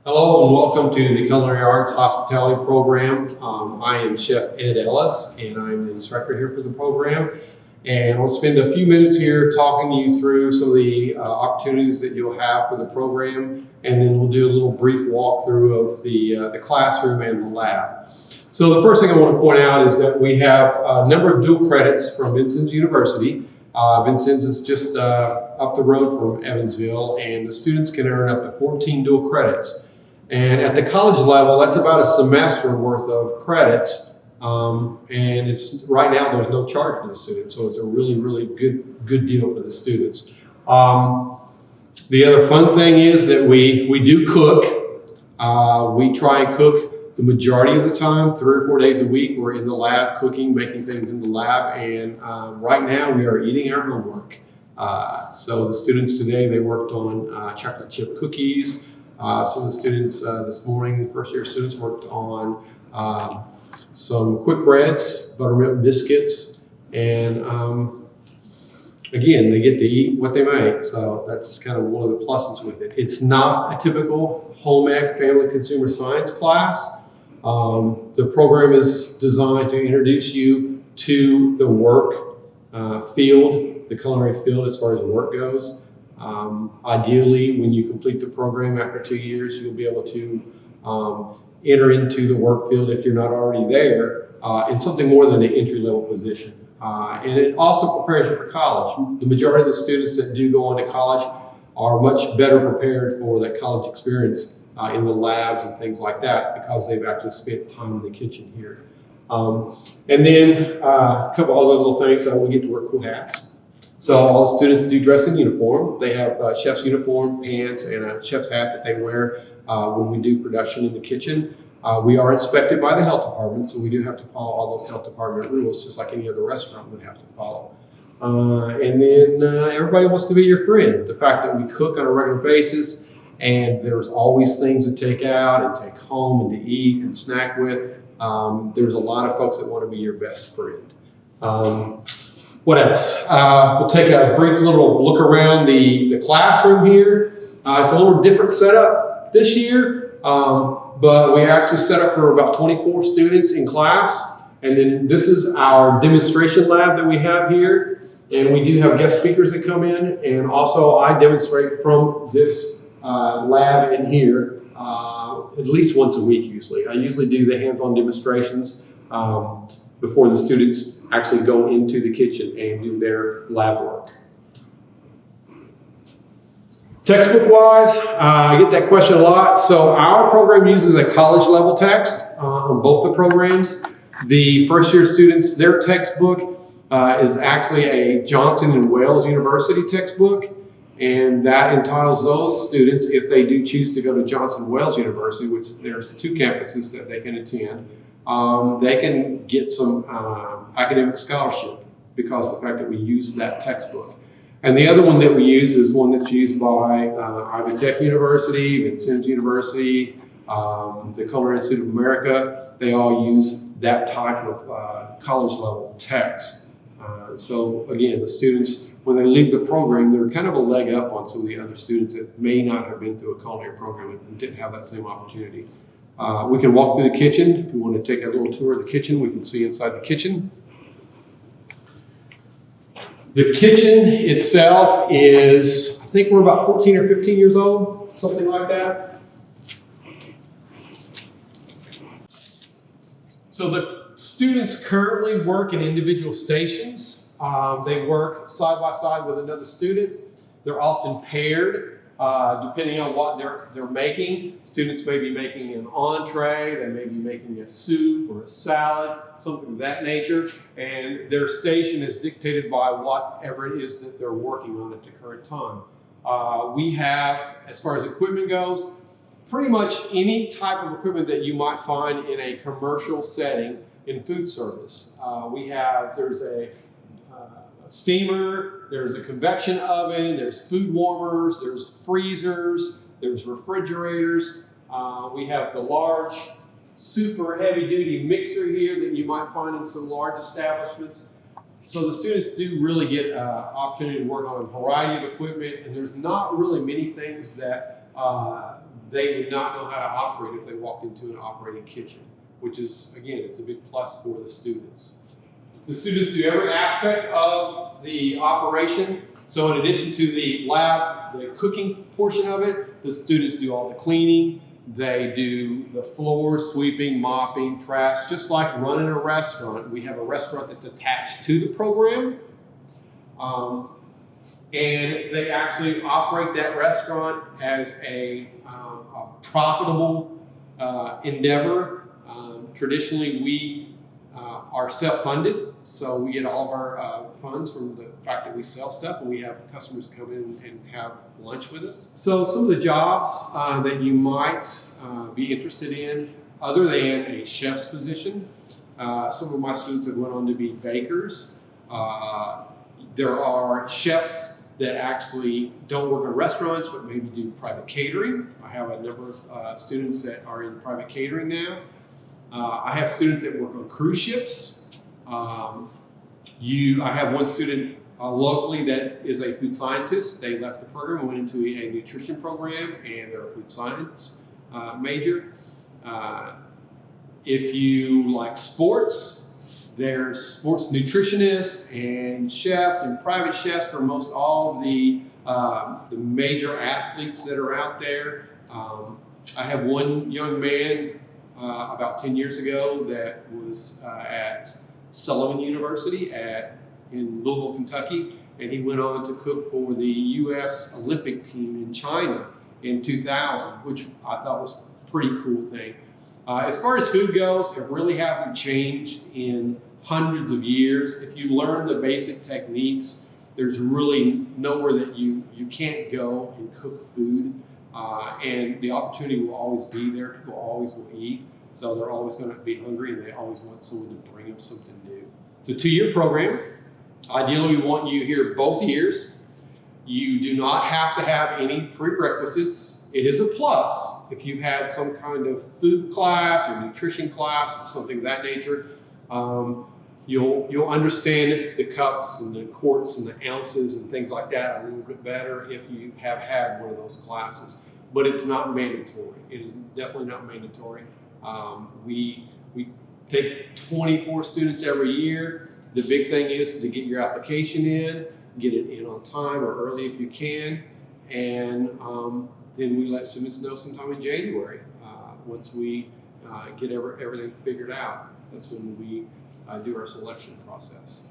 Hello and welcome to the Culinary Arts Hospitality Program. I am Chef Ed Ellis and I'm the instructor here for the program. And we'll spend a few minutes here talking you through some of the opportunities that you'll have for the program. And then we'll do a little brief walkthrough of the classroom and the lab. So the first thing I want to point out is that we have a number of dual credits from Vincennes University. Vincennes is just up the road from Evansville, and the students can earn up to 14 dual credits. And at the college level, that's about a semester worth of credits. And it's right now there's no charge for the students, so it's a really good deal for the students. The other fun thing is that we do cook. We try and cook the majority of the time, 3 or 4 days a week. We're in the lab cooking, making things in the lab, and right now we are eating our homework. So the students today, they worked on chocolate chip cookies. Some of the students this morning, first year students, worked on some quick breads, buttermilk biscuits, and again, they get to eat what they make. So that's kind of one of the pluses with it. It's not a typical home ec family consumer science class. The program is designed to introduce you to the work field, the culinary field as far as work goes. Ideally, when you complete the program after 2 years, you'll be able to enter into the work field if you're not already there in something more than an entry-level position. And it also prepares you for college. The majority of the students that do go on to college are much better prepared for that college experience in the labs and things like that because they've actually spent time in the kitchen here. And then a couple other little things. We get to wear cool hats. So all the students do dress in uniform. They have a chef's uniform, pants, and a chef's hat that they wear when we do production in the kitchen. We are inspected by the health department, so we do have to follow all those health department rules, just like any other restaurant would have to follow. And then everybody wants to be your friend. The fact that we cook on a regular basis, and there's always things to take out and take home and to eat and snack with. There's a lot of folks that want to be your best friend. What else? We'll take a brief little look around the classroom here. It's a little different setup this year, but we actually set up for about 24 students in class. And then this is our demonstration lab that we have here. And we do have guest speakers that come in. And also I demonstrate from this lab in here at least once a week usually. I usually do the hands-on demonstrations before the students actually go into the kitchen and do their lab work. Textbook-wise, I get that question a lot. So our program uses a college-level text on both the programs. The first-year students, their textbook is actually a Johnson & Wales University textbook, and that entitles those students, if they do choose to go to Johnson & Wales University, which there's 2 campuses that they can attend, they can get some academic scholarship because of the fact that we use that textbook. And the other one that we use is one that's used by Ivy Tech University, Vincennes University, the Culinary Institute of America. They all use that type of college level text. So again, the students, when they leave the program, they're kind of a leg up on some of the other students that may not have been through a culinary program and didn't have that same opportunity. We can walk through the kitchen. If we want to take a little tour of the kitchen, we can see inside the kitchen. The kitchen itself is, I think we're about 14 or 15 years old, something like that. So the students currently work in individual stations. They work side by side with another student. They're often paired. Depending on what they're making. Students may be making an entree, they may be making a soup or a salad, something of that nature, and their station is dictated by whatever it is that they're working on at the current time. We have, as far as equipment goes, pretty much any type of equipment that you might find in a commercial setting in food service. There's a steamer, there's a convection oven, there's food warmers, there's freezers, there's refrigerators. We have the large, super heavy-duty mixer here that you might find in some large establishments. So the students do really get an opportunity to work on a variety of equipment, and there's not really many things that they would not know how to operate if they walked into an operating kitchen, which is, again, it's a big plus for the students. The students do every aspect of the operation. So in addition to the lab, the cooking portion of it, the students do all the cleaning. They do the floor sweeping, mopping, trash, just like running a restaurant. We have a restaurant that's attached to the program. And they actually operate that restaurant as a profitable endeavor. Traditionally, we are self-funded, so we get all of our funds from the fact that we sell stuff, and we have customers come in and have lunch with us. So some of the jobs that you might be interested in, other than a chef's position, some of my students have went on to be bakers. There are chefs that actually don't work in restaurants, but maybe do private catering. I have a number of students that are in private catering now. I have students that work on cruise ships. I have one student locally that is a food scientist. They left the program and went into a nutrition program, and they're a food science major. If you like sports, there's sports nutritionists and chefs and private chefs for most all of the major athletes that are out there. I have one young man about 10 years ago that was at Sullivan University in Louisville, Kentucky, and he went on to cook for the U.S. Olympic team in China in 2000, which I thought was a pretty cool thing. As far as food goes, it really hasn't changed in hundreds of years. If you learn the basic techniques, there's really nowhere that you can't go and cook food. And the opportunity will always be there. People always will eat. So they're always going to be hungry, and they always want someone to bring them something new. It's a 2-year program. Ideally, we want you here both years. You do not have to have any prerequisites. It is a plus if you've had some kind of food class or nutrition class or something of that nature. You'll understand the cups and the quarts and the ounces and things like that a little bit better if you have had one of those classes. But it's not mandatory. It is definitely not mandatory. We take 24 students every year. The big thing is to get your application in, get it in on time or early if you can, and then we let students know sometime in January. Once we get everything figured out, that's when we do our selection process.